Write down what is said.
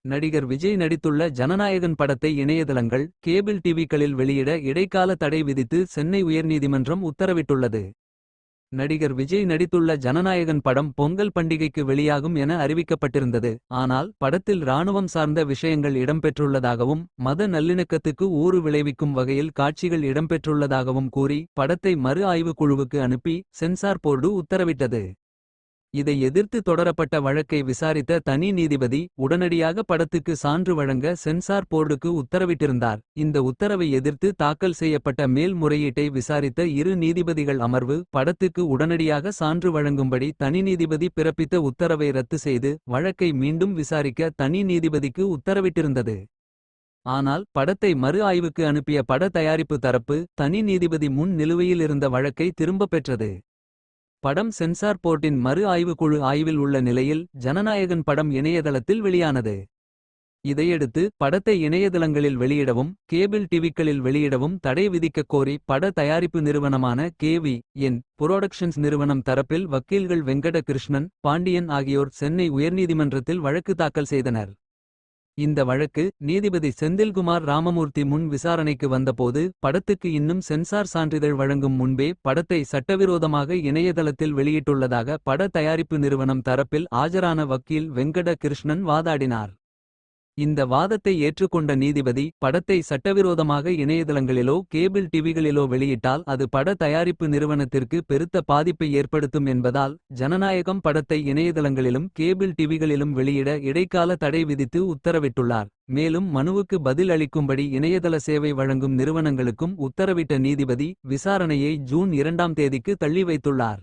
நடிகர் விஜய் நடித்துள்ள ஜனநாயகன் படத்தை இணையதளங்கள், கேபிள் டிவிக்களில் வெளியிட இடைக்கால தடை விதித்து சென்னை உயர்நீதிமன்றம் உத்தரவிட்டுள்ளது. நடிகர் விஜய் நடித்துள்ள ஜனநாயகன் படம் பொங்கல் பண்டிகைக்கு வெளியாகும் என அறிவிக்கப்பட்டிருந்தது. ஆனால் படத்தில் ராணுவம் சார்ந்த விஷயங்கள் இடம்பெற்றுள்ளதாகவும் மத நல்லிணக்கத்துக்கு ஊறு விளைவிக்கும் வகையில் காட்சிகள் இடம்பெற்றுள்ளதாகவும் கூறி படத்தை மறு ஆய்வுக் குழுவுக்கு அனுப்பி சென்சார் போர்டு உத்தரவிட்டது. இதை எதிர்த்து தொடரப்பட்ட வழக்கை விசாரித்த தனி நீதிபதி உடனடியாக படத்துக்கு சான்று வழங்க சென்சார் போர்டுக்கு உத்தரவிட்டிருந்தார். இந்த உத்தரவை எதிர்த்து தாக்கல் செய்யப்பட்ட மேல்முறையீட்டை விசாரித்த இரு நீதிபதிகள் அமர்வு படத்துக்கு உடனடியாக சான்று வழங்கும்படி தனி நீதிபதி பிறப்பித்த உத்தரவை ரத்து செய்து வழக்கை மீண்டும் விசாரிக்க தனி நீதிபதிக்கு உத்தரவிட்டிருந்தது. ஆனால் படத்தை மறு ஆய்வுக்கு அனுப்பிய பட தயாரிப்பு தரப்பு தனி நீதிபதி முன் நிலுவையில் இருந்த வழக்கை திரும்பப் பெற்றது. படம் சென்சார் போர்டின் மறு ஆய்வுக்குழு ஆய்வில் உள்ள நிலையில் ஜனநாயகன் படம் இணையதளத்தில் வெளியானது. இதையடுத்து படத்தை இணையதளங்களில் வெளியிடவும் கேபிள் டிவிக்களில் வெளியிடவும் தடை விதிக்கக் கோரி பட தயாரிப்பு நிறுவனமான KV.N புரோடக்ஷன்ஸ் நிறுவனம் தரப்பில் வக்கீல்கள் வெங்கட கிருஷ்ணன், பாண்டியன் ஆகியோர் சென்னை உயர்நீதிமன்றத்தில் வழக்கு தாக்கல் செய்தனர். இந்த வழக்கு நீதிபதி செந்தில்குமார் ராமமூர்த்தி முன் விசாரணைக்கு வந்தபோது படத்துக்கு இன்னும் சென்சார் சான்றிதழ் வழங்கும் முன்பே படத்தை சட்டவிரோதமாக இணையதளத்தில் வெளியிட்டுள்ளதாக பட தயாரிப்பு நிறுவனம் தரப்பில் ஆஜரான வக்கீல் வெங்கட கிருஷ்ணன் வாதாடினார். இந்த வாதத்தை ஏற்றுக்கொண்ட நீதிபதி படத்தை சட்டவிரோதமாக இணையதளங்களிலோ கேபிள் டிவிகளிலோ வெளியிட்டால் அது பட தயாரிப்பு நிறுவனத்திற்கு பெருத்த பாதிப்பை ஏற்படுத்தும் என்பதால் ஜனநாயகம் படத்தை இணையதளங்களிலும் கேபிள் டிவிகளிலும் வெளியிட இடைக்கால தடை விதித்து உத்தரவிட்டுள்ளார். மேலும் மனுவுக்கு பதில் அளிக்கும்படி இணையதள சேவை வழங்கும் நிறுவனங்களுக்கும் உத்தரவிட்ட நீதிபதி விசாரணையை ஜூன் 2ஆம் தேதிக்கு தள்ளி வைத்துள்ளார்.